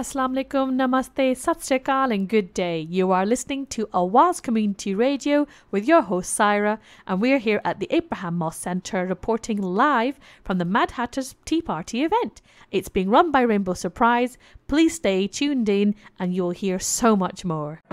Assalamu alaikum, namaste, sat sri akal and good day. You are listening to Awaaz Community Radio with your host Saira, and we're here at the Abraham Moss Centre reporting live from the Mad Hatter's Tea Party event. It's being run by Rainbow Surprise. Please stay tuned in and you'll hear so much more.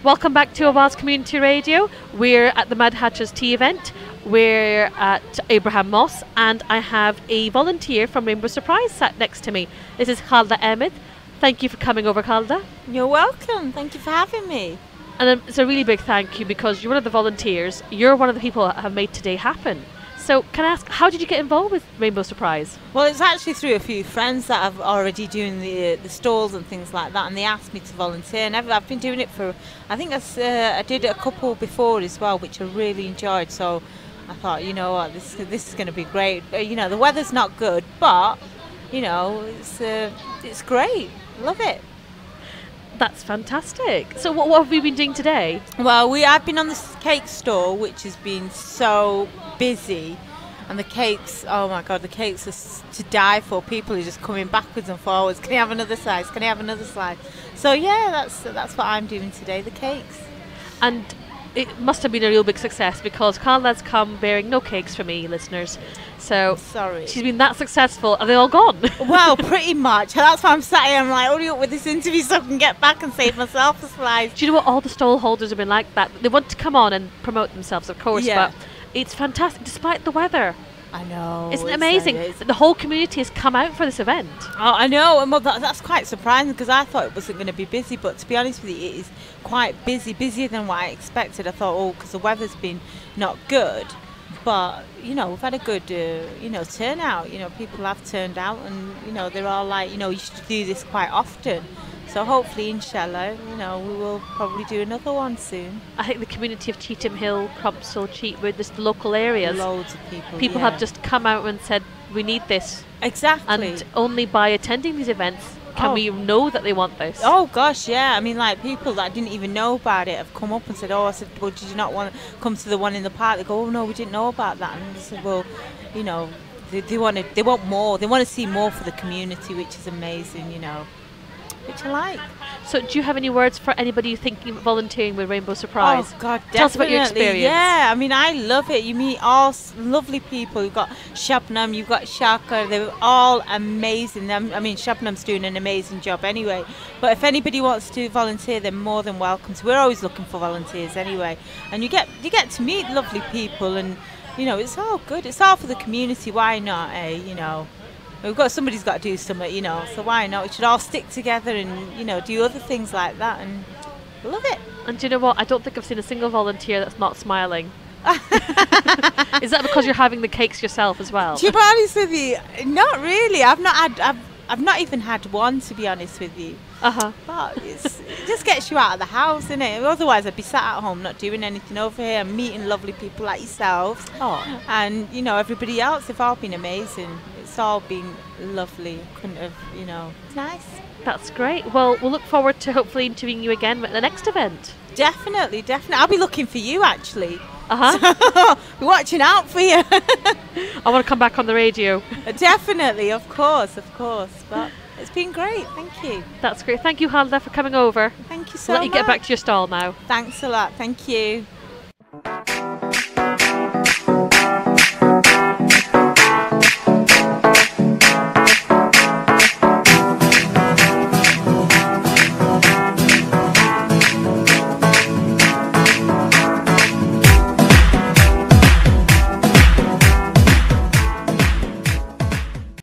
Welcome back to Awaaz Community Radio. We're at the Mad Hatter's Tea event. We're at Abraham Moss and I have a volunteer from Rainbow Surprise sat next to me. This is Khalda Ahmed. Thank you for coming over, Khalda. You're welcome. Thank you for having me. And it's a really big thank you because you're one of the volunteers. You're one of the people that have made today happen. So can I ask, how did you get involved with Rainbow Surprise? Well, it's actually through a few friends that have already doing the stalls and things like that, and they asked me to volunteer. And I've been doing it for, I think I did a couple before as well, which I really enjoyed. So I thought, you know what, this is going to be great. You know, the weather's not good, but you know, it's great. Love it. That's fantastic. So what have we been doing today? Well, I've been on this cake stall, which has been so busy, and the cakes, oh my god, the cakes are to die for. People are just coming backwards and forwards. Can you have another slice? Can you have another slice? So yeah, that's what I'm doing today, the cakes. And it must have been a real big success because Khalda's come bearing no cakes for me, listeners. So sorry, she's been that successful. Are they all gone? Well, pretty much. That's why I'm sat here. I'm like, hurry up with this interview so I can get back and save myself a slice. Do you know what? All the stall holders have been like that. They want to come on and promote themselves, of course, but it's fantastic despite the weather. I know. Isn't it amazing that the whole community has come out for this event? Oh, I know. And well, that's quite surprising because I thought it wasn't going to be busy. But to be honest with you, it is quite busy, busier than what I expected. I thought, oh, because the weather's been not good. But, you know, we've had a good, turnout. You know, people have turned out and, you know, they're all like, you know, you should do this quite often. So hopefully, inshallah, you know, we will probably do another one soon. I think the community of Cheetham Hill, Crumpsall, Cheatwood, just the local areas. Loads of people. People have just come out and said, we need this. Exactly. And only by attending these events can we know that they want this. Oh gosh, yeah. I mean, like people that didn't even know about it have come up and said, I said, well, did you not want to come to the one in the park? They go, oh no, we didn't know about that. And I said, well, you know, they want more. They want to see more for the community, which is amazing, you know. Which I like. So do you have any words for anybody thinking of volunteering with Rainbow Surprise? Oh God, definitely. Tell us about your experience. Yeah, I mean, I love it. You meet all lovely people. You've got Shabnam, you've got Shaka. They're all amazing. I mean, Shabnam's doing an amazing job anyway. But if anybody wants to volunteer, they're more than welcome. So we're always looking for volunteers anyway. And you get to meet lovely people, and you know, it's all good. It's all for the community. Why not? You know. Somebody's got to do something, you know, so why not? We should all stick together and, you know, do other things like that, and love it. And do you know what? I don't think I've seen a single volunteer that's not smiling. Is that because you're having the cakes yourself as well? To be honest with you, not really. I've not even had one, to be honest with you. But it just gets you out of the house, innit? Otherwise I'd be sat at home not doing anything over here and meeting lovely people like yourselves. Oh. And, you know, everybody else, they've all been amazing. It's all been lovely. Couldn't have, you know, it's nice. That's great. Well, we'll look forward to hopefully interviewing you again at the next event. Definitely. I'll be looking for you, actually. So, we're watching out for you. I want to come back on the radio. Definitely, of course. But it's been great. Thank you. That's great. Thank you, Khalda, for coming over. Thank you so much. Let you get back to your stall now. Thanks a lot. Thank you.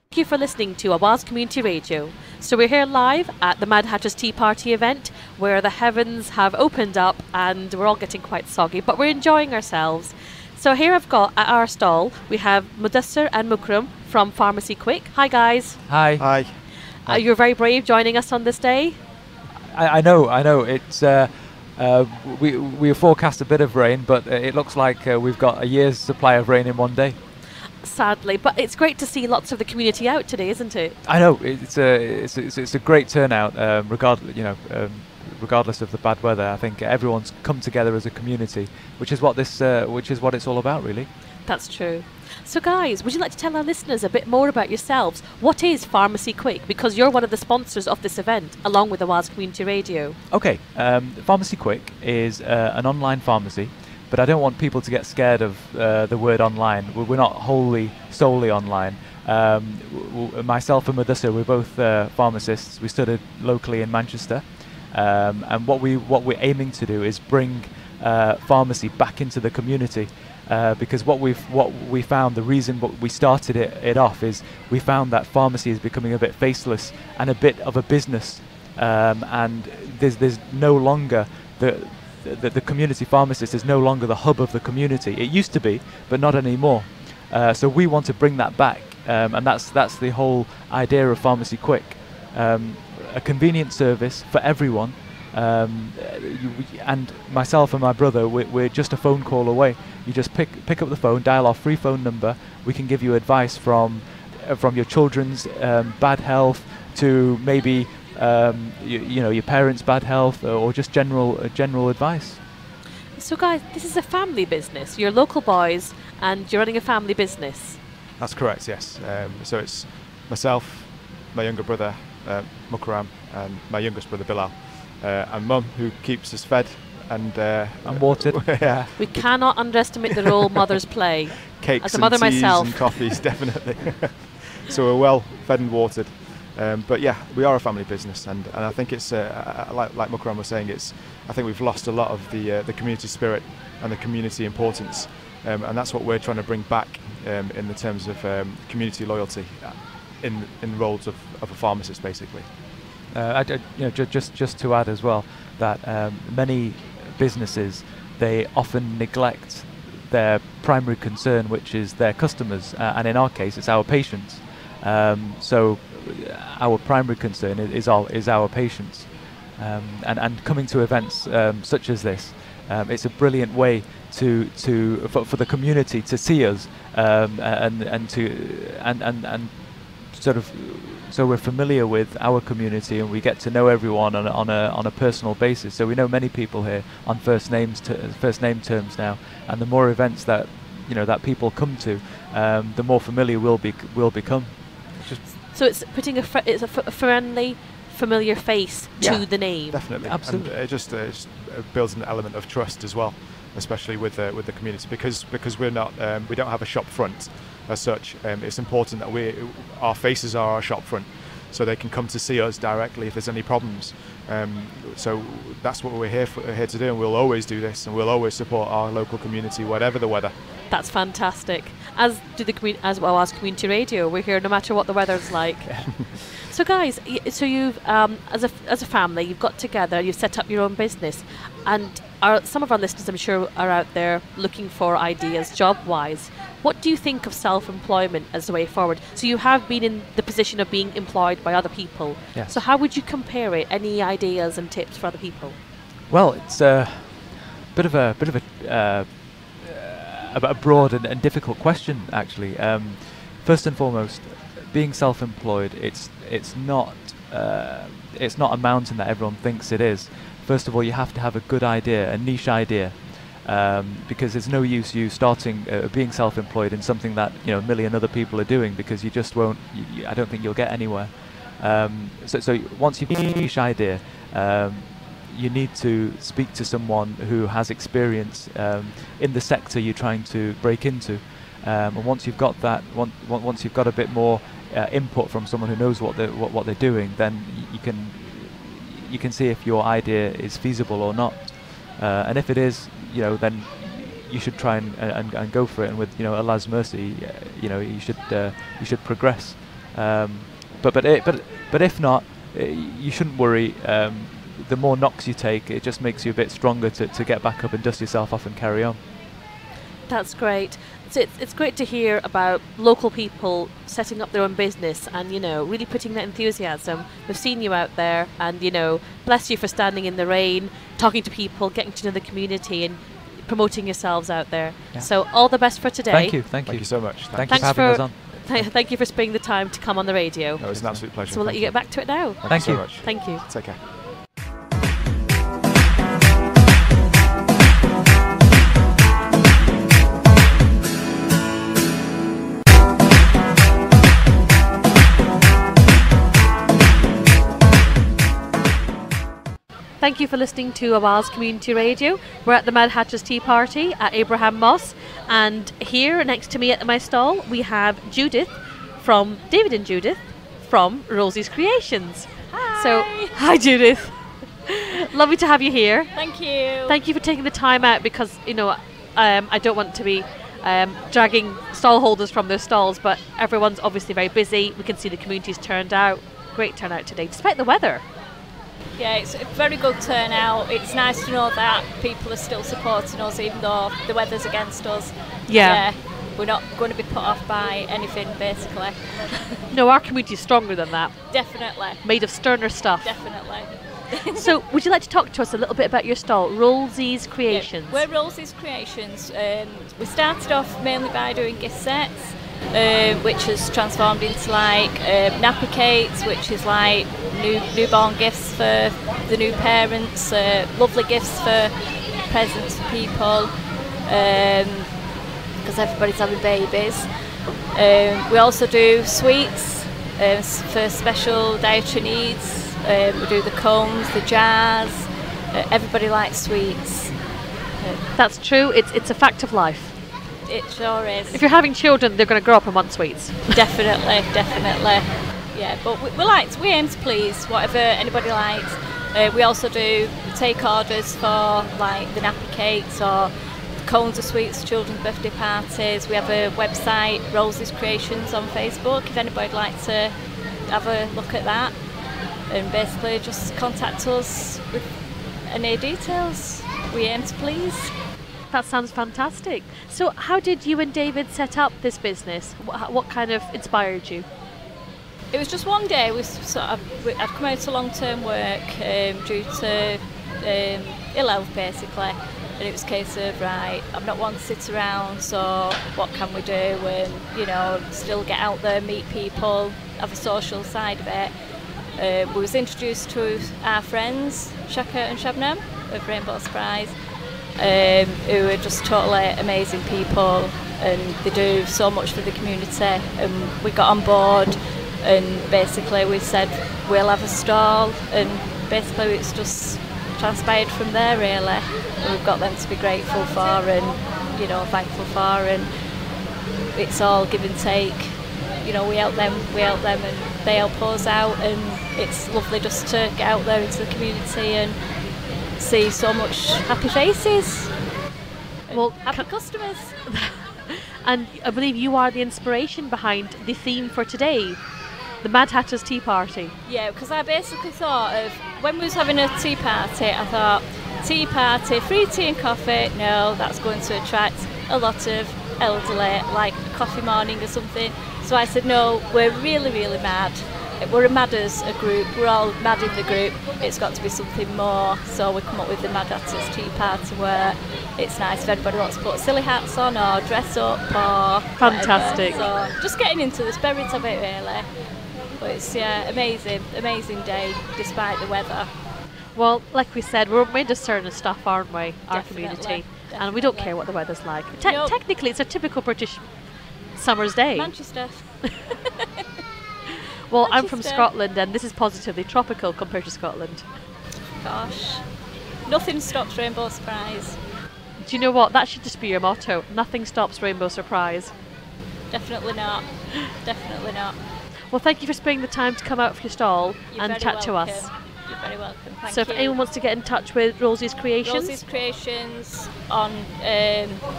Thank you for listening to Awaaz Community Radio. So we're here live at the Mad Hatter's Tea Party event where the heavens have opened up and we're all getting quite soggy, but we're enjoying ourselves. So here I've got at our stall, we have Mudassir and Mukram from Pharmacy Quick. Hi guys. Hi. Hi. You're very brave joining us on this day. I know. It's we forecast a bit of rain, but it looks like we've got a year's supply of rain in one day. Sadly, but it's great to see lots of the community out today, isn't it? I know it's a great turnout. Regardless, regardless of the bad weather. I think everyone's come together as a community, which is what it's all about, really. That's true. So guys, would you like to tell our listeners a bit more about yourselves? What is Pharmacy Quick? Because you're one of the sponsors of this event, along with Awaaz Community Radio. Okay, Pharmacy Quick is an online pharmacy, but I don't want people to get scared of the word online. We're not solely online. Myself and Madusa, we're both pharmacists. We studied locally in Manchester, and what we're aiming to do is bring pharmacy back into the community. Because what we found, the reason we started it off is we found that pharmacy is becoming a bit faceless and a bit of a business, and there's no longer the community pharmacist is no longer the hub of the community. It used to be, but not anymore. So we want to bring that back, and that's the whole idea of Pharmacy Quick, a convenient service for everyone. And myself and my brother, we're just a phone call away. You just pick up the phone, dial our free phone number. We can give you advice from your children's bad health to maybe your parents' bad health, or just general advice. So guys, this is a family business. You're local boys and you're running a family business. That's correct, yes. So it's myself, my younger brother Mukram, and my youngest brother Bilal. And Mum, who keeps us fed and watered. Yeah. We cannot underestimate the role mothers play. Cakes as a mother and teas myself. and coffees, definitely. So we're well fed and watered. But yeah, we are a family business, and I think it's like Mukram was saying, I think we've lost a lot of the community spirit and the community importance, and that's what we're trying to bring back in the terms of community loyalty in roles of a pharmacist, basically. Just to add as well that many businesses, they often neglect their primary concern, which is their customers, and in our case it's our patients. So our primary concern is our patients, and coming to events such as this, it's a brilliant way for the community to see us, and sort of. So we're familiar with our community, and we get to know everyone on a personal basis. So we know many people here on first name terms now, and the more events that people come to, the more familiar we'll become. So it's putting a friendly, familiar face to the name. Definitely, absolutely. And it just builds an element of trust as well, especially with the community, because we don't have a shop front as such. It's important that our faces are our shop front, so they can come to see us directly if there's any problems. So that's what we're here to do, and we'll always do this, and we'll always support our local community, whatever the weather. That's fantastic. As well as Community Radio, we're here no matter what the weather's like. So guys, so you've as a family, you've got together, you've set up your own business, and some of our listeners, I'm sure, are out there looking for ideas job-wise. What do you think of self-employment as the way forward? So you have been in the position of being employed by other people. Yes. So how would you compare it? Any ideas and tips for other people? Well, it's a bit of a broad and difficult question, actually. First and foremost, being self-employed, it's not a mountain that everyone thinks it is. First of all, you have to have a good idea, a niche idea, because there's no use you starting being self-employed in something that a million other people are doing, because you just won't. I don't think you'll get anywhere. So once you've got a niche idea, you need to speak to someone who has experience in the sector you're trying to break into, and once you've got that, once you've got a bit more input from someone who knows what they're doing, then you can see if your idea is feasible or not, and if it is, then you should try and go for it, and with Allah's mercy, you should progress. But if not, you shouldn't worry. The more knocks you take, it just makes you a bit stronger to get back up and dust yourself off and carry on. That's great. So it's great to hear about local people setting up their own business and, really putting that enthusiasm. We've seen you out there, and, bless you for standing in the rain, talking to people, getting to know the community and promoting yourselves out there. Yeah. So all the best for today. Thank you so much. Thanks for having us on. Thank you for spending the time to come on the radio. No, it's an absolute pleasure. So we'll let you get back to it now. Thank you so much. Thank you. Take care. Thank you for listening to Awaaz Community Radio. We're at the Mad Hatters Tea Party at Abraham Moss, and here next to me at my stall we have Judith from David and Judith from Rosie's Creations. Hi. So, hi Judith. Lovely to have you here. Thank you. Thank you for taking the time out because, you know, I don't want to be dragging stall holders from their stalls, but everyone's obviously very busy. We can see the community's turned out. Great turnout today, despite the weather. Yeah, it's a very good turnout. It's nice to know that people are still supporting us even though the weather's against us. Yeah. We're not going to be put off by anything, basically. No, our community is stronger than that. Definitely. Made of sterner stuff. Definitely. So, would you like to talk to us a little bit about your stall, Rosie's Creations? Yeah, we're Rosie's Creations. We started off mainly by doing gift sets, which has transformed into like nappy cakes, which is like newborn gifts for the new parents, lovely gifts for presents for people, because everybody's having babies. We also do sweets for special dietary needs. We do the cones, the jars. Everybody likes sweets. That's true. It's a fact of life. It sure is. If you're having children, they're going to grow up and want sweets. Definitely, definitely. Yeah, but we aim to please whatever anybody likes. We also do take orders for like the nappy cakes or cones of sweets for children's birthday parties. We have a website, Rosie's Creations, on Facebook, if anybody'd like to have a look at that. And basically just contact us with any details. We aim to please. That sounds fantastic. So how did you and David set up this business? What kind of inspired you? It was just one day. I'd come out to long-term work due to ill health basically, and it was a case of right, I'm not one to sit around, so what can we do and, you know, still get out there, meet people, have a social side of it. We was introduced to our friends Shaka and Shabnam of Rainbow Surprise, who are just totally amazing people, and they do so much for the community, and we got on board and basically we said we'll have a stall, and basically it's just transpired from there really, and we've got them to be grateful for and, you know, thankful for, and it's all give and take. You know, we help them and they help us out, and it's lovely just to get out there into the community and see so much happy faces, well, happy customers. And I believe you are the inspiration behind the theme for today, the Mad Hatters Tea Party. Yeah, because I basically thought of, when we was having a tea party, I thought, tea party, free tea and coffee, no, that's going to attract a lot of elderly, like coffee morning or something. So I said, no, we're really, really mad. We're a madders, a group. We're all mad in the group. It's got to be something more. So we come up with the Mad Hatters Tea Party, where it's nice if anybody wants to put silly hats on or dress up or fantastic. So just getting into the spirit of it really. But it's amazing day despite the weather. Well, like we said, we're made of certain stuff, aren't we? Our community, Definitely. And we don't care what the weather's like. Nope. Technically, it's a typical British summer's day. Manchester. Well, I'm from Manchester. Scotland, and this is positively tropical compared to Scotland. Gosh, nothing stops Rainbow Surprise. Do you know what? That should just be your motto. Nothing stops Rainbow Surprise. Definitely not. Definitely not. Well, thank you for sparing the time to come out of your stall You're and very chat to us. welcome. You're very welcome. Thank So you. if anyone wants to get in touch with Rosie's Creations, Rosie's Creations on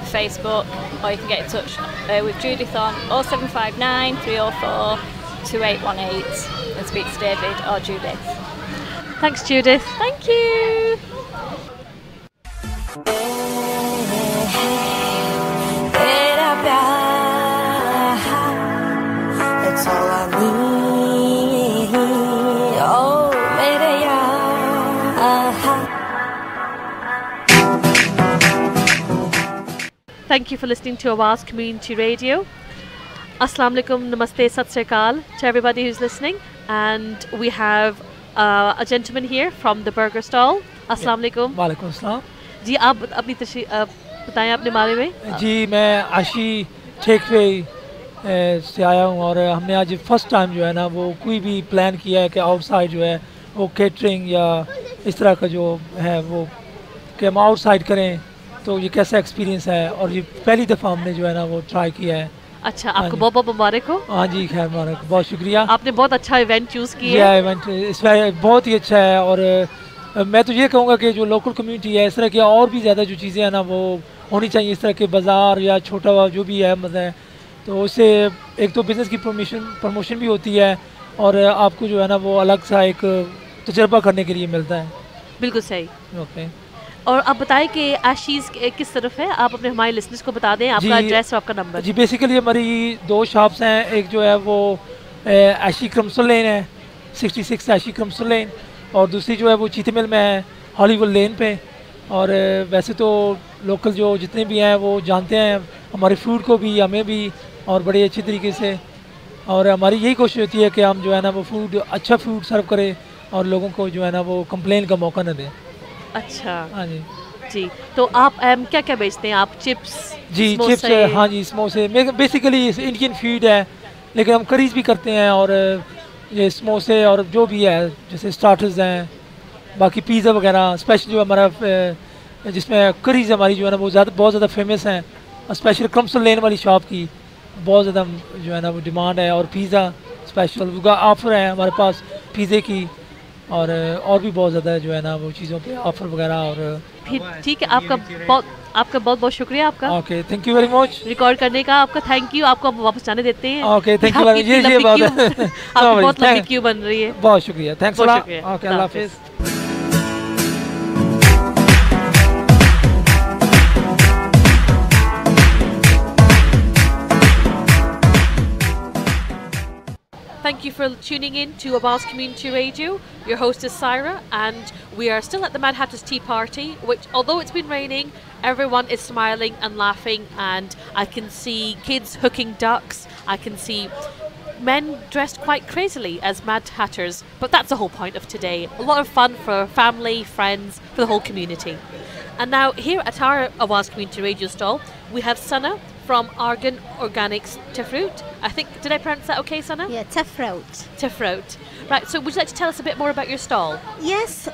Facebook, or you can get in touch with Judith on 0759 304 2818 and speak to David or Judith. thanks Judith. Thank you. That's all I need. Oh, maybe Thank you for listening to Awaaz Community Radio. Assalamu alaikum, namaste, sat sri akal to everybody who's listening. And we have a gentleman here from the burger stall. Assalamu alaikum. वालेकुम अस्सलाम जी आप अपनी बताएं अपने बारे में. जी मैं आशी टेकवे से आया हूँ और हमने आज फर्स्ट टाइम जो है ना वो कोई भी प्लान किया है कि आउटसाइड जो है वो केटरिंग या इस तरह का जो है वो कि हम आउटसाइड करें तो ये कैसा एक्सपीरियंस है, और ये पहली दफ़ा हमने जो है ना वो ट्राई किया है। अच्छा, आपको बहुत बहुत मुबारक हो। हाँ जी, खैर मुबारक, बहुत शुक्रिया। आपने बहुत अच्छा इवेंट चूज़ किया है। इवेंट इसमें बहुत ही अच्छा है, और मैं तो ये कहूँगा कि जो लोकल कम्युनिटी है इस तरह की और भी ज़्यादा जो चीज़ें हैं ना वो होनी चाहिए, इस तरह के बाज़ार या छोटा जो भी है मतलब, तो उससे एक तो बिज़नेस की प्रमोशन भी होती है, और आपको जो है ना वो अलग सा एक तजर्बा करने के लिए मिलता है। बिल्कुल सही। ओके, और आप बताएं कि आशीष किस तरफ है, आप अपने हमारे लिसनर्स को बता दें आपका एड्रेस और आपका नंबर। जी, बेसिकली हमारी 2 शॉप्स हैं, एक जो है वो आशी क्रमसल लेन है, 66 आशी क्रमसल लेन, और दूसरी जो है वो चीते मिल में है, हॉलीवुड लेन पे। और वैसे तो लोकल जो जितने भी हैं वो जानते हैं हमारे फूड को भी, हमें भी, और बड़े अच्छी तरीके से, और हमारी यही कोशिश होती है कि हम जो है ना वो अच्छा फूड सर्व करें और लोगों को जो है ना वो कंप्लेन का मौका न दें। अच्छा, हाँ जी जी। तो आप क्या क्या बेचते हैं आप? चिप्स? जी, चिप्स, हाँ जी, समोसे। बेसिकली इंडियन फूड है, लेकिन हम करीज भी करते हैं, और ये समोसे और जो भी है जैसे स्टार्टर्स हैं, बाकी पिज़्ज़ा वगैरह। स्पेशल जो हमारा जिसमें करीज हमारी जो है ना वो बहुत ज़्यादा फेमस हैं, स्पेशल क्रमसल लेन वाली शॉप की बहुत ज़्यादा जो है ना वो डिमांड है। और पिज़्ज़ा स्पेशल ऑफ़र है हमारे पास पिज़्ज़े की, और भी बहुत ज़्यादा जो है ना वो चीज़ों पे ऑफ़र वगैरह। और ठीक है, आपका बहुत बहुत शुक्रिया आपका। Okay, thank you very much record करने का, आपका थैंक यू। आपको वापस जाने देते हैं। Okay, thank you very much. ये बात है, आपकी बहुत लंबी क्यू बन रही है। बहुत शुक्रिया, थैंक्स अ लॉट। ओके, अल्लाह हाफिज़। Thank you for tuning in to Awaaz Community Radio. Your host is Saira, and we are still at the Mad Hatter's Tea Party, which, although it's been raining, everyone is smiling and laughing, and I can see kids hooking ducks. I can see men dressed quite crazily as Mad Hatters, but that's the whole point of today. A lot of fun for family, friends, for the whole community. And now here at our Awaaz Community Radio stall, we have Sana from Argan Organics Tefruit. I think, did I pronounce that okay, Sana? Yeah, Tefruit. Tefruit. Right, so would you like to tell us a bit more about your stall? Yes,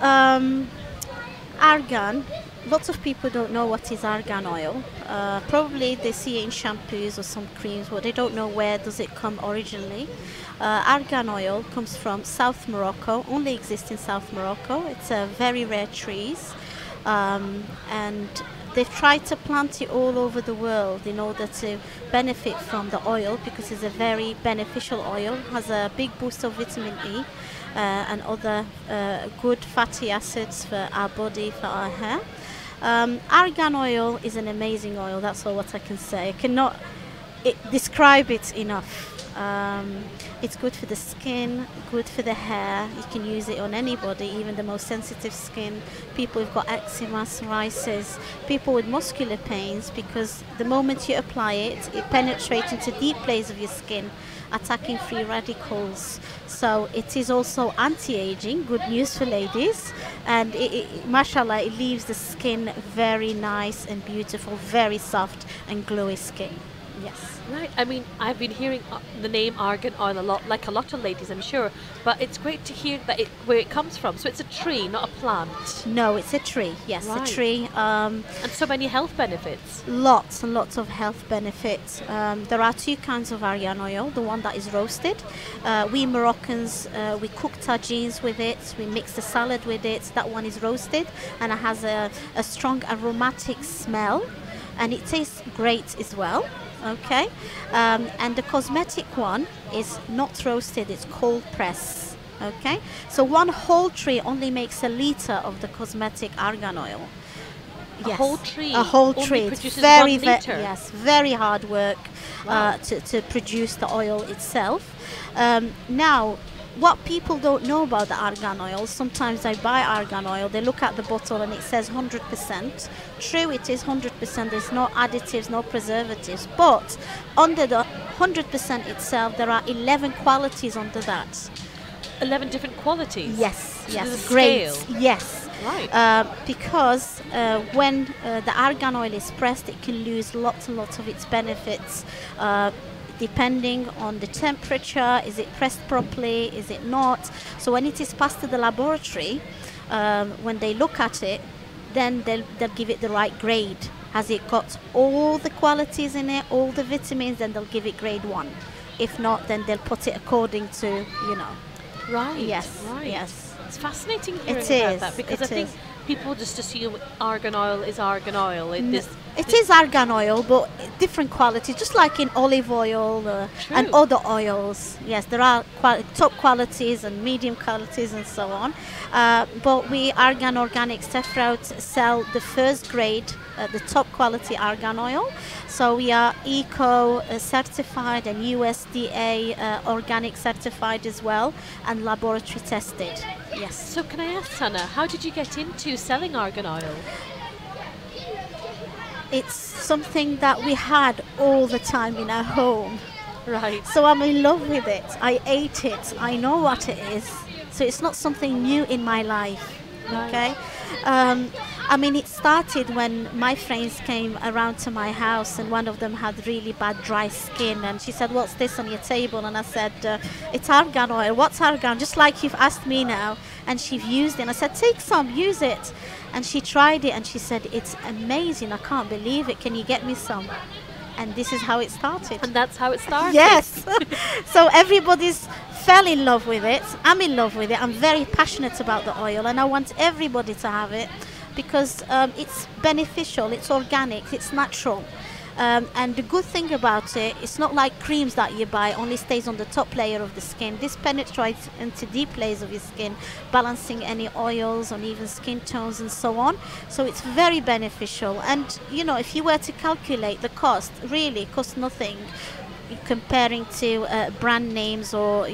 argan. Lots of people don't know what is argan oil. Probably they see it in shampoos or some creams, but they don't know where does it come originally. Argan oil comes from South Morocco, only exists in South Morocco. It's a very rare trees, and they've tried to plant it all over the world in order to benefit from the oil, because it's a very beneficial oil, has a big boost of vitamin E and other good fatty acids for our body, for our hair. Argan oil is an amazing oil, that's all what I can say. I cannot describe it enough. It's good for the skin, good for the hair. You can use it on anybody, even the most sensitive skin. People who've got eczema, psoriasis, people with muscular pains, because the moment you apply it, it penetrates into deep layers of your skin, attacking free radicals. So it is also anti-aging, good news for ladies, and mashallah, it leaves the skin very nice and beautiful, very soft and glowy skin. Yes. Right. I mean, I've been hearing the name argan oil a lot, like a lot of ladies, I'm sure. But it's great to hear that where it comes from. So it's a tree, not a plant. No, it's a tree. Yes, right. A tree. And so many health benefits. Lots and lots of health benefits. There are 2 kinds of argan oil. The one that is roasted. We Moroccans, we cook tagines with it. We mix the salad with it. That one is roasted, and it has a strong aromatic smell, and it tastes great as well. Okay, and the cosmetic one is not roasted, it's cold press. Okay, so one whole tree only makes a liter of the cosmetic argan oil. A whole tree? A whole only tree. Produces very, 1 liter? Yes, very hard work. Wow. To produce the oil itself. Now, what people don't know about the argan oil, sometimes they buy argan oil, they look at the bottle and it says 100%. True, it is 100%, there's no additives, no preservatives, but under the 100% itself, there are 11 qualities under that. 11 different qualities? Yes, so yes, great. Scale. Yes. Right. Because when the argan oil is pressed, it can lose lots and lots of its benefits. Depending on the temperature, is it pressed properly, is it not? So when it is passed to the laboratory, when they look at it, then they'll give it the right grade. Has it got all the qualities in it, all the vitamins, then they'll give it grade 1. If not, then they'll put it according to, Right. Yes. Right. Yes. It's fascinating hearing It about is, that, because it I think is. people just assume argan oil is argan oil. It is argan oil, but different quality, just like in olive oil and True. other oils. Yes, there are top qualities and medium qualities and so on. But we, Argan Organic Saffrout, sell the first grade, the top quality argan oil. So we are eco certified and USDA organic certified as well, and laboratory tested. Yes. So can I ask, Sana, how did you get into selling argan oil? It's something that we had all the time in our home. Right. So I'm in love with it. I ate it. I know what it is. So it's not something new in my life. Right. Okay. I mean, it started when my friends came around to my house, and one of them had really bad dry skin, and she said, "What's this on your table?" And I said, "It's argan oil." "What's argan?" Just like you've asked me now. And she used it, and I said, "Take some, use it." And she tried it, and she said, "It's amazing. I can't believe it. Can you get me some?" And this is how it started. And that's how it started. Yes. So everybody's fell in love with it. I'm in love with it. I'm very passionate about the oil, and I want everybody to have it because it's beneficial, it's organic, it's natural. And the good thing about it, it's not like creams that you buy, only stays on the top layer of the skin. This penetrates into deep layers of your skin, balancing any oils, uneven skin tones and so on. So it's very beneficial. And if you were to calculate the cost, really it costs nothing comparing to brand names or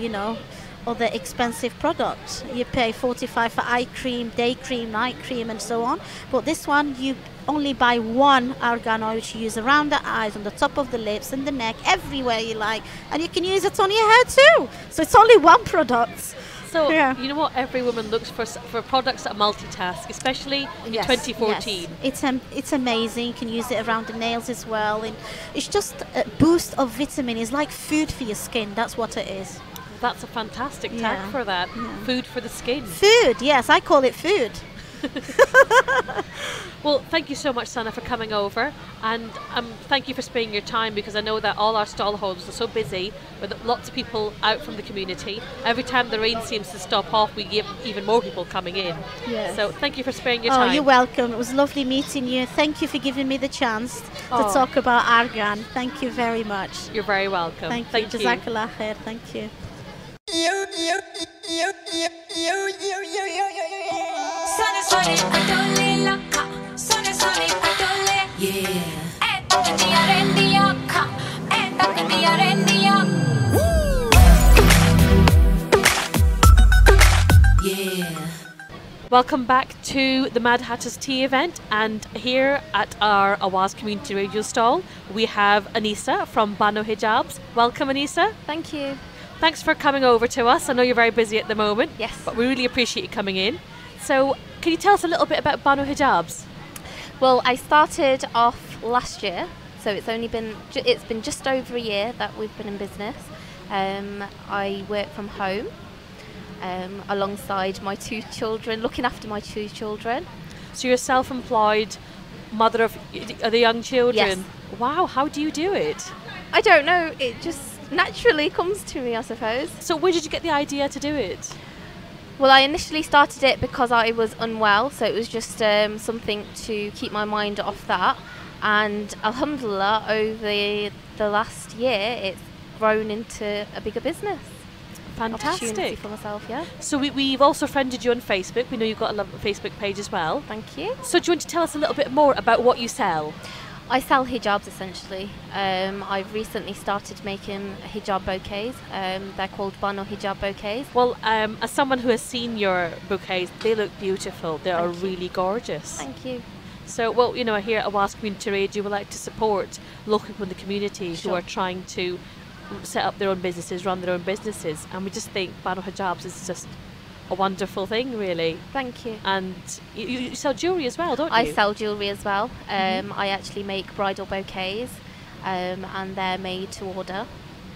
other expensive products. You pay 45 for eye cream, day cream, night cream and so on. But this one, you only buy one argan oil, which you use around the eyes, on the top of the lips and the neck, everywhere you like, and you can use it on your hair too. So it's only one product. So Yeah. you know what? Every woman looks for products that multitask, especially in 2014. Yes. It's amazing. You can use it around the nails as well, and it's just a boost of vitamin. It's like food for your skin. That's what it is. That's a fantastic tag Yeah. for that. Yeah. Food for the skin. Food, yes, I call it food. Well, thank you so much, Sana, for coming over, and thank you for sparing your time, because I know that all our stall holders are so busy with lots of people out from the community. Every time the rain seems to stop off, we get even more people coming in. Yes. So thank you for sparing your Oh, time. you're welcome. It was lovely meeting you. Thank you for giving me the chance to Oh. talk about argan. Thank you very much. You're very welcome. Thank you. Jazakallah khair. Thank you. Welcome back to the Mad Hatters Tea event, and here at our Awaaz Community Radio stall we have Anisa from Bano Hijabs. Welcome, Anisa. Thank you. Thanks for coming over to us. I know you're very busy at the moment. Yes. But we really appreciate you coming in. So can you tell us a little bit about Bano Hijabs? Well, I started off last year, so it's been just over a year that we've been in business. I work from home alongside my 2 children, looking after my 2 children. So you're a self-employed mother of the young children. Yes. Wow, how do you do it? I don't know, it just naturally comes to me, I suppose. So where did you get the idea to do it? Well, I initially started it because I was unwell, so it was just something to keep my mind off that. And alhamdulillah, over the last year, it's grown into a bigger business. Opportunity Fantastic. for myself, yeah. So we've also friended you on Facebook. We know you've got a Facebook page as well. Thank you. So do you want to tell us a little bit more about what you sell? I sell hijabs essentially. I've recently started making hijab bouquets. They're called Bano hijab bouquets. Well, as someone who has seen your bouquets, they look beautiful. They are Thank you. really gorgeous. Thank you. So, well, here at Awaaz Community Radio, we like to support local people in the community who Sure. are trying to set up their own businesses, run their own businesses, and we just think Bano Hijabs is just a wonderful thing, really. Thank you. And you sell jewellery as well, don't you? I sell jewellery as well. I actually make bridal bouquets, and they're made to order.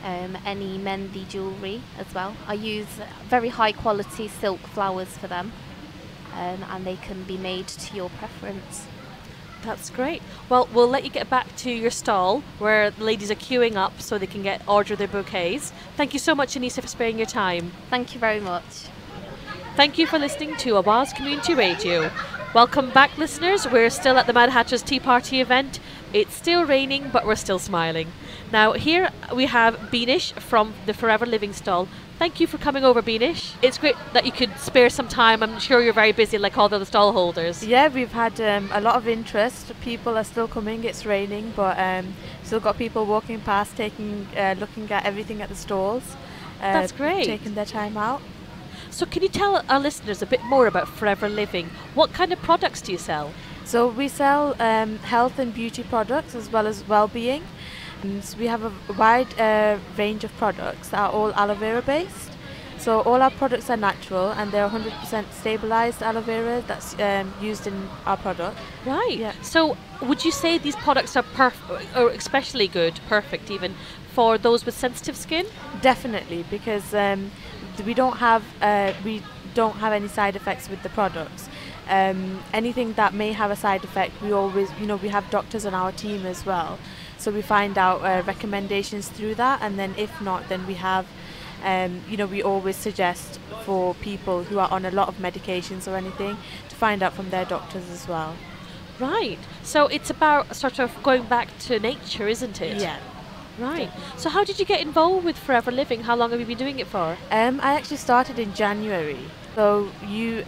Any Mendi jewellery as well. I use very high quality silk flowers for them. and they can be made to your preference. That's great. Well, we'll let you get back to your stall where the ladies are queuing up so they can order their bouquets. Thank you so much, Anisa, for sparing your time. Thank you very much. Thank you for listening to Awaaz Community Radio. Welcome back, listeners. We're still at the Mad Hatter's Tea Party event. It's still raining, but we're still smiling. Now, here we have Beanish from the Forever Living stall. Thank you for coming over, Beanish. It's great that you could spare some time. I'm sure you're very busy like all the other stall holders. Yeah, we've had a lot of interest. People are still coming. It's raining, but still got people walking past, looking at everything at the stalls. That's great. Taking their time out. So can you tell our listeners a bit more about Forever Living? What kind of products do you sell? So we sell health and beauty products as well as well-being. So we have a wide range of products that are all aloe vera based. So all our products are natural and they're 100% stabilized aloe vera that's used in our product. Right. Yeah. So would you say these products are or especially good, perfect even, for those with sensitive skin? Definitely, because we don't have any side effects with the products. Anything that may have a side effect, we always, we have doctors on our team as well. So we find out recommendations through that, and then if not, then we have, we always suggest for people who are on a lot of medications or anything to find out from their doctors as well. Right. So it's about sort of going back to nature, isn't it? Yeah. Right. So how did you get involved with Forever Living? How long have you been doing it for? I actually started in January. So we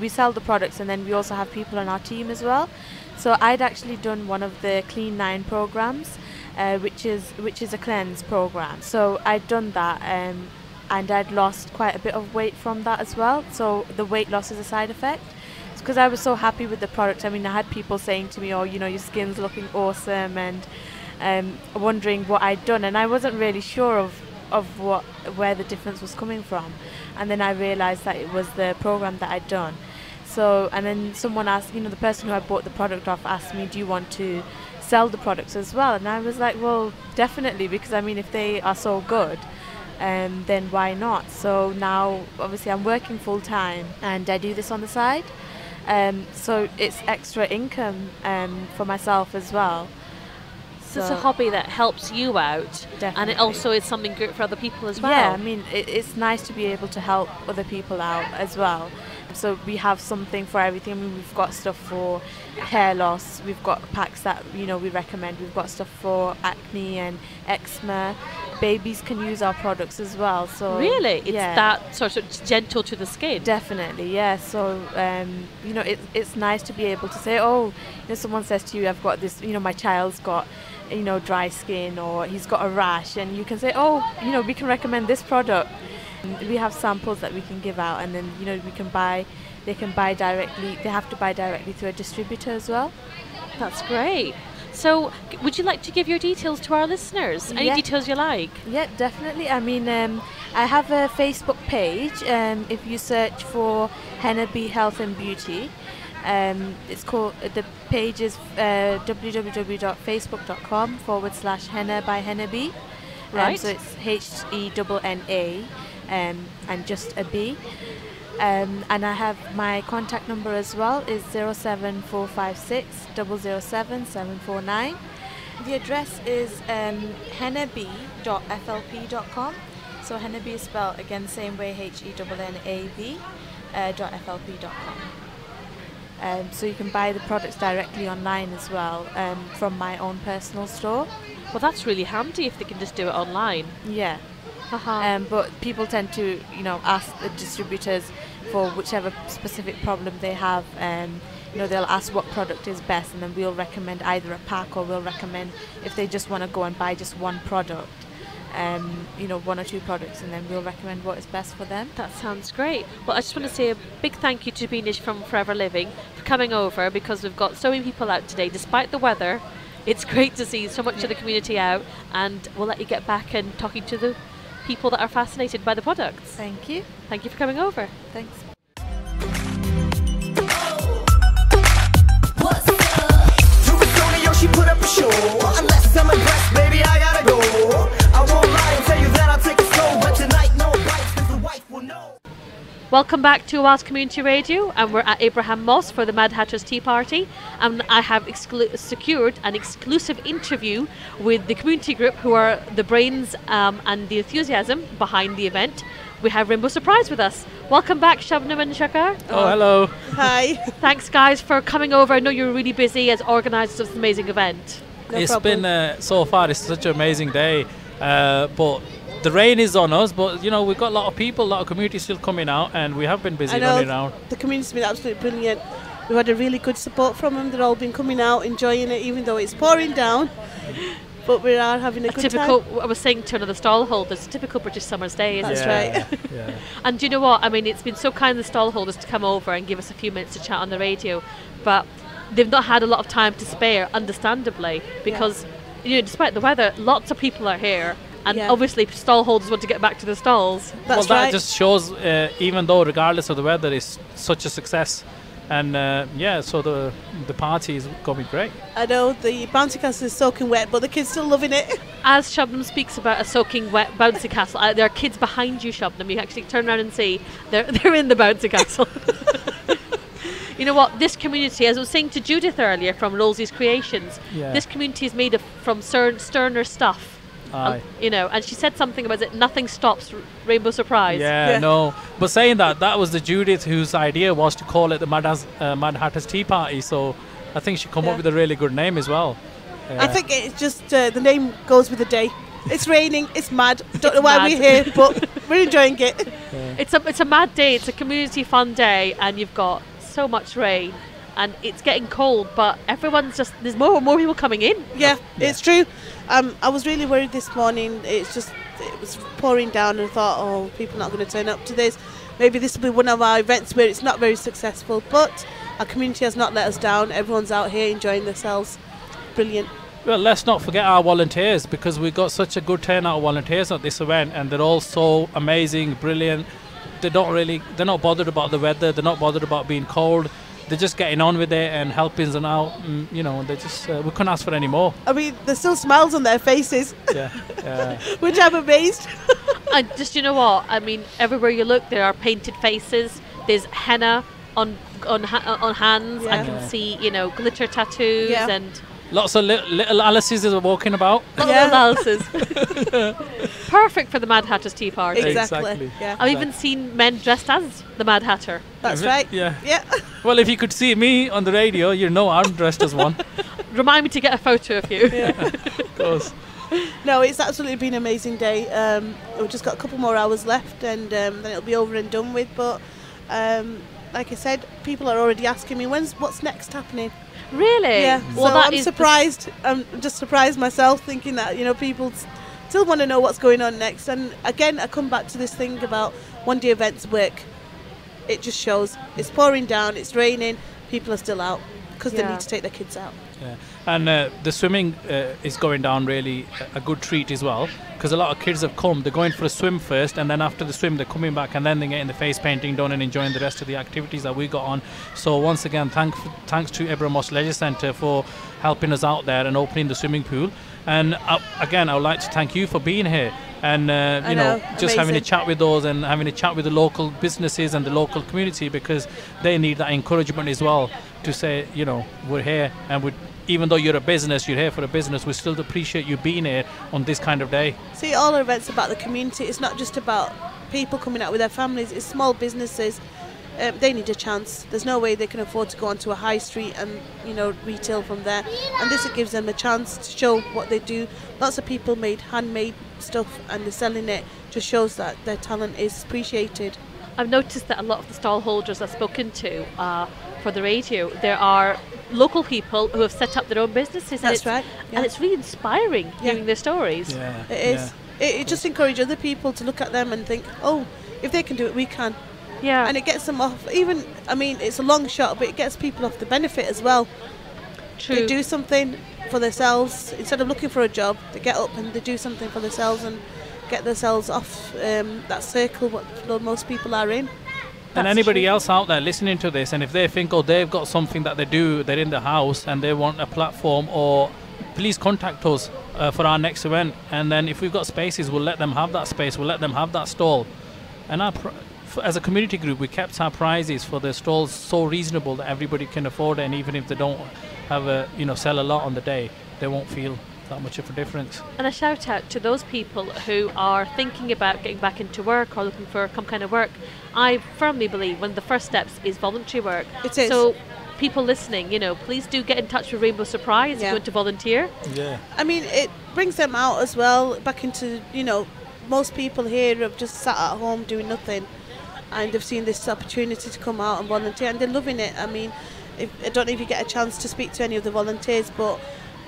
sell the products, and then we also have people on our team as well. So I'd actually done one of the Clean 9 programs, which is a cleanse program. So I'd done that, and I'd lost quite a bit of weight from that as well. So the weight loss is a side effect. Because I was so happy with the product. I mean, I had people saying to me, "Oh, your skin's looking awesome," and wondering what I'd done, and I wasn't really sure of where the difference was coming from. And then I realized that it was the program that I'd done. So, and then someone asked, the person who I bought the product off asked me, "Do you want to sell the products as well?" And I was like, well, definitely, because I mean, if they are so good, then why not? So now, obviously, I'm working full time and I do this on the side. So it's extra income for myself as well. So it's a hobby that helps you out, definitely. And it also is something good for other people as well. Yeah, I mean, it's nice to be able to help other people out as well. So we have something for everything. I mean, we've got stuff for hair loss. We've got packs that we recommend. We've got stuff for acne and eczema. Babies can use our products as well. So really, it's that sort of gentle to the skin. Definitely, yeah. So it's nice to be able to say, someone says to you, "I've got this. My child's got dry skin, or he's got a rash," and you can say, we can recommend this product. We have samples that we can give out, and then they can buy directly. They have to buy directly through a distributor as well. That's great. So would you like to give your details to our listeners? Any details you like? Yeah, definitely. I mean, I have a Facebook page. If you search for Henna Bee Health and Beauty, it's called, the page is www.facebook.com/Henna by Henna Bee. Right. So it's HENNA and just a B. And I have my contact number as well is 07456 007 749. The address is hennabee.flp.com. So Henna Bee is spelled again the same way, HENNAB .flp.com. So you can buy the products directly online as well from my own personal store. Well, that's really handy if they can just do it online. Yeah. But people tend to, ask the distributors for whichever specific problem they have. They'll ask what product is best, and then we'll recommend either a pack, or we'll recommend if they just want to go and buy just one product, one or two products, and then we'll recommend what is best for them. That sounds great. Well, I just want to say a big thank you to Beanish from Forever Living for coming over, because we've got so many people out today despite the weather. It's great to see so much of the community out, and we'll let you get back and talking to the people that are fascinated by the products. Thank you. Thank you for coming over. Thanks. What's up? She put up a show. Unless I'm impressed, baby, I gotta go. I won't lie and tell you that I'll take it slow, but tonight no bites, 'cause the wife will know. Welcome back to Awaaz Community Radio, and we're at Abraham Moss for the Mad Hatter's Tea Party, and I have secured an exclusive interview with the community group who are the brains and the enthusiasm behind the event. We have Rainbow Surprise with us. Welcome back, Shabnam and Shakar. Oh, hello. Hi. Thanks, guys, for coming over. I know you're really busy as organisers of this amazing event. It's been, so far, it's such an amazing day, but the rain is on us, but you know, we've got a lot of people, a lot of community still coming out, and we have been busy running around. The community's been absolutely brilliant. We've had a really good support from them. They've all been coming out, enjoying it, even though it's pouring down. But we are having a good typical, time. I was saying to another stallholders, typical British summer's day, isn't it? That's right. Yeah. And do you know what? I mean, it's been so kind of the stallholders to come over and give us a few minutes to chat on the radio, but they've not had a lot of time to spare, understandably, because you know, despite the weather, lots of people are here. And obviously stallholders want to get back to the stalls. That's that just shows, even though regardless of the weather, it's such a success. And so the party is going to be great. I know the bouncy castle is soaking wet, but the kids still loving it. As Shabnam speaks about a soaking wet bouncy castle, there are kids behind you, Shabnam. You actually turn around and see they're in the bouncy castle. You know what? This community, as I was saying to Judith earlier from Rosie's Creations, this community is made from sterner stuff. You know, and she said something about it. Nothing stops Rainbow Surprise. No. But saying that was the Judith whose idea was to call it the Mad Hatter's Tea Party. So I think she come up with a really good name as well. I think it's just the name goes with the day. It's raining. It's mad. Don't know why we're here, but we're enjoying it. It's a mad day. It's a community fun day, and you've got so much rain. And it's getting cold, but everyone's just, there's more and more people coming in. Yeah, it's true. I was really worried this morning. It was pouring down, and I thought, oh, people are not going to turn up to this. Maybe this will be one of our events where it's not very successful, but our community has not let us down. Everyone's out here enjoying themselves. Brilliant. Well, let's not forget our volunteers, because we've got such a good turnout of volunteers at this event, and they're all so amazing, brilliant. They're not bothered about the weather. They're not bothered about being cold. They're just getting on with it and helping us out. And, you know, they just we couldn't ask for any more. I mean, there's still smiles on their faces. Which I'm amazed. And just, you know what? I mean, everywhere you look, there are painted faces. There's henna on hands. I can see, you know, glitter tattoos and lots of little Alice's are walking about. Little Alice's. Perfect for the Mad Hatter's Tea Party. Exactly. Yeah. I've even seen men dressed as the Mad Hatter. That's right. Yeah. Well, if you could see me on the radio, you know I'm dressed as one. Remind me to get a photo of you. Of course. No, it's absolutely been an amazing day. We've just got a couple more hours left, and then it'll be over and done with. But like I said, people are already asking me what's next happening. Really? Yeah. Well, so I'm surprised. I'm just surprised myself, thinking that people still want to know what's going on next. And again, I come back to this thing about one-day events work. It just shows. It's pouring down. It's raining. People are still out because they need to take their kids out. Yeah. And the swimming is going down really a good treat as well, because a lot of kids have come. They're going for a swim first, and then after the swim they're coming back, and then they're getting the face painting done and enjoying the rest of the activities that we got on. So once again, thanks to Abraham Moss Leisure Centre for helping us out there and opening the swimming pool. And again, I would like to thank you for being here and just having a chat with us and having a chat with the local businesses and the local community, because they need that encouragement as well to say, we're here, and even though you're here for a business, we still appreciate you being here on this kind of day. See, all our events about the community. It's not just about people coming out with their families. It's small businesses. They need a chance. There's no way they can afford to go onto a high street and retail from there. And this gives them a chance to show what they do. Lots of people made handmade stuff and they're selling it. Just shows that their talent is appreciated. I've noticed that a lot of the stall holders I've spoken to for the radio, there are local people who have set up their own businesses. That's right. Yeah. And it's really inspiring hearing their stories. Yeah. It is. It just encourages other people to look at them and think, oh, if they can do it, we can. Yeah. And it gets them off, it's a long shot, but it gets people off the benefit as well. True. They do something for themselves. Instead of looking for a job, they get up and they do something for themselves and get themselves off that circle what most people are in. And anybody else out there listening to this, and if they think, they've got something that they do, they're in the house and they want a platform, or please contact us for our next event. And then if we've got spaces, we'll let them have that space, we'll let them have that stall. And as a community group, we kept our prices for the stalls so reasonable that everybody can afford it, and even if they don't have sell a lot on the day, they won't feel that much of a difference. And a shout out to those people who are thinking about getting back into work or looking for some kind of work. I firmly believe one of the first steps is voluntary work. It is. So people listening, please do get in touch with Rainbow Surprise if you want to volunteer. Yeah. I mean, it brings them out as well, back into, most people here have just sat at home doing nothing, and they've seen this opportunity to come out and volunteer, and they're loving it. I mean, I don't know if you get a chance to speak to any of the volunteers, but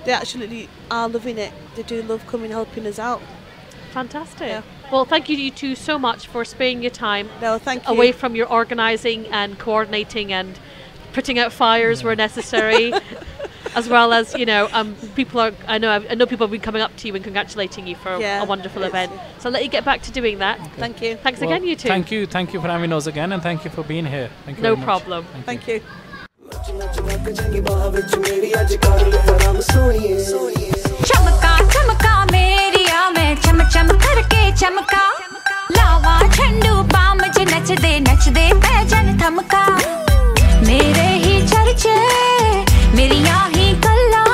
they actually are loving it. They do love coming helping us out. Fantastic. Yeah. Well, thank you two so much for sparing your time thank you. away from your organising and coordinating and putting out fires where necessary. As well as, people are. I know people have been coming up to you and congratulating you for a wonderful event. So I'll let you get back to doing that. Okay. Thank you. Thanks again, you two. Thank you for having us again, and thank you for being here. Thank you. No very problem. Much. Thank you. चमका चमका मेरिया में चम चम करके चमका लावा ठंडू palm च नच दे पैजन थमका मेरे ही चर्चे मेरिया ही कल्ला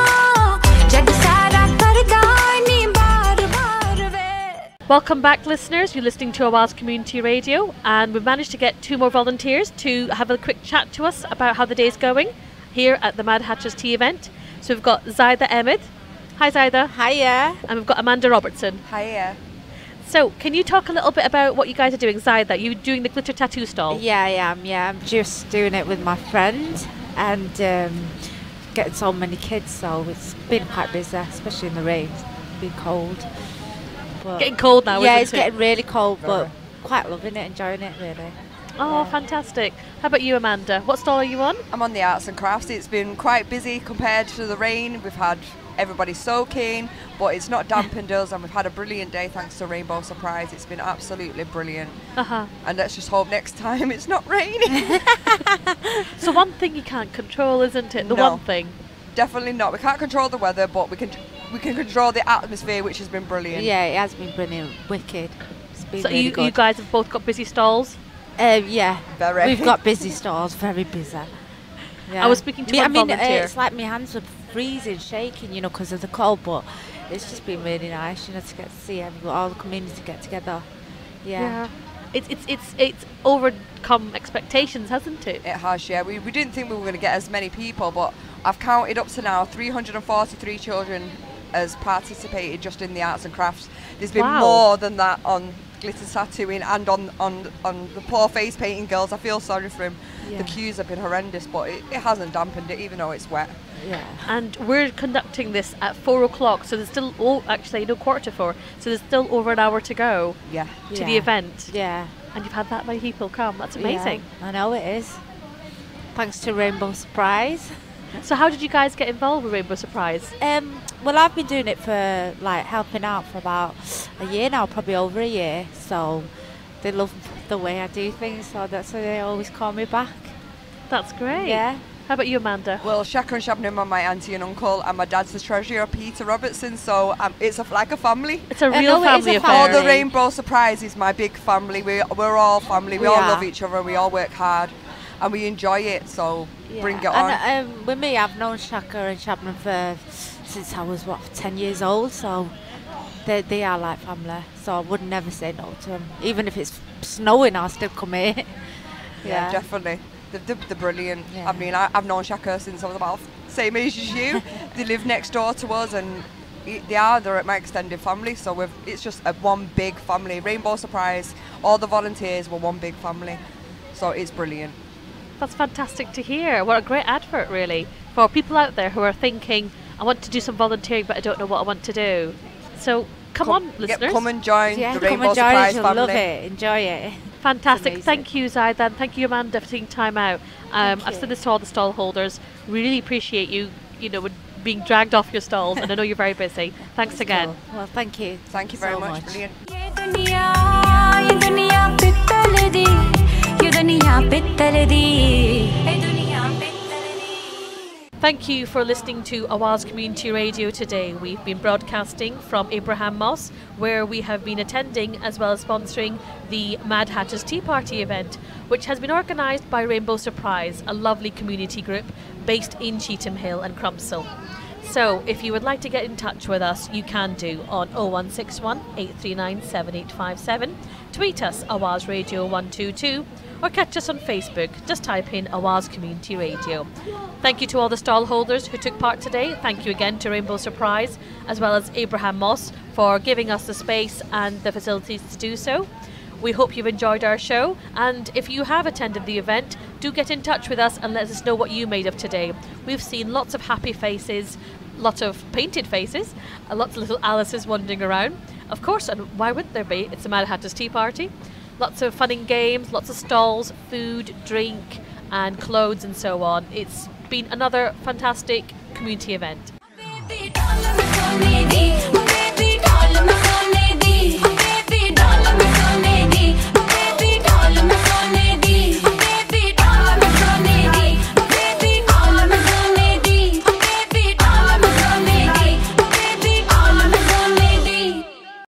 जग सारा करदानी बार बार वे. Welcome back, listeners. You're listening to Awaaz Community Radio, and we've managed to get 2 more volunteers to have a quick chat to us about how the day's going here at the Mad Hatters Tea event. So we've got Zaida Ahmed. Hi, Zaida. Hiya. And we've got Amanda Robertson. Hiya. So, can you talk a little bit about what you guys are doing, Zaida? You're doing the glitter tattoo stall. Yeah, I am. Yeah, I'm just doing it with my friend and getting so many kids. So it's been quite busy, especially in the rain. It's been cold. But getting cold now, yeah, isn't it? it's getting really cold, but quite loving it, enjoying it, really. Oh, fantastic. How about you, Amanda? What stall are you on? I'm on the arts and crafts. It's been quite busy compared to the rain. We've had everybody soaking, but it's not dampened us, and we've had a brilliant day thanks to Rainbow Surprise. It's been absolutely brilliant. And let's just hope next time it's not raining. So one thing you can't control, isn't it? The No, one thing. Definitely not. We can't control the weather, but we can control the atmosphere, which has been brilliant. Yeah, it has been brilliant, wicked. It's been So really you good. guys have both got busy stalls? Yeah, very. We've got busy stalls, very busy. Yeah. I was speaking to one volunteer. It's like my hands were freezing, shaking, because of the cold, but it's just been really nice, to get to see all the community get together. Yeah. It's overcome expectations, hasn't it? It has, yeah. We didn't think we were going to get as many people, but I've counted up to now 343 children has participated just in the arts and crafts. There's been more than that on glitter tattooing and on the poor face painting girls. I feel sorry for them. Yeah. The queues have been horrendous, but it hasn't dampened it, even though it's wet. Yeah. And we're conducting this at 4 o'clock, so there's still, quarter to 4, so there's still over an hour to go to the event. Yeah. And you've had that many people come. That's amazing. Yeah, I know it is. Thanks to Rainbow Surprise. So how did you guys get involved with Rainbow Surprise? Well, I've been doing it for, helping out for about a year now, probably over a year. So they love the way I do things, so that's why they always call me back. That's great. Yeah. How about you, Amanda? Well, Shaka and Shabnam are my auntie and uncle, and my dad's the treasurer, Peter Robertson, so it's like a family. It's a real family affair. All the Rainbow Surprise is my big family. We're all family. We all love each other, and we all work hard, and we enjoy it, so bring it on. And with me, I've known Shaka and Shabnam since I was, 10 years old, so they are like family, so I would never say no to them. Even if it's snowing, I'll still come here. Yeah, definitely. They're brilliant. Yeah. I mean, I've known Shaka since I was about the same age as you. They live next door to us, and they're at my extended family, so it's just one big family. Rainbow Surprise, all the volunteers were one big family, so it's brilliant. That's fantastic to hear. What a great advert, really, for people out there who are thinking, I want to do some volunteering, but I don't know what I want to do. So come on, listeners. Come and join the Rainbow Surprise family. You'll love it. Enjoy it. Fantastic. Thank you, Zaida, and thank you, Amanda, for taking time out. I've said this to all the stall holders. Really appreciate you, being dragged off your stalls, and I know you're very busy. Thanks again. Cool. Well, thank you. Thank you very much. Brilliant. Thank you for listening to Awaaz Community Radio today. We've been broadcasting from Abraham Moss, where we have been attending as well as sponsoring the Mad Hatters Tea Party event, which has been organised by Rainbow Surprise, a lovely community group based in Cheetham Hill and Crumpsall. So if you would like to get in touch with us, you can do on 0161 839 7857, tweet us Awaaz Radio 122, or catch us on Facebook. Just type in Awaaz Community Radio. Thank you to all the stall holders who took part today. Thank you again to Rainbow Surprise as well as Abraham Moss for giving us the space and the facilities to do so. We hope you've enjoyed our show, and if you have attended the event, do get in touch with us and let us know what you made of today. We've seen lots of happy faces, lots of painted faces, lots of little Alices wandering around. Of course, and why wouldn't there be? It's a Mad Hatters Tea Party. Lots of fun and games, lots of stalls, food, drink and clothes and so on. It's been another fantastic community event.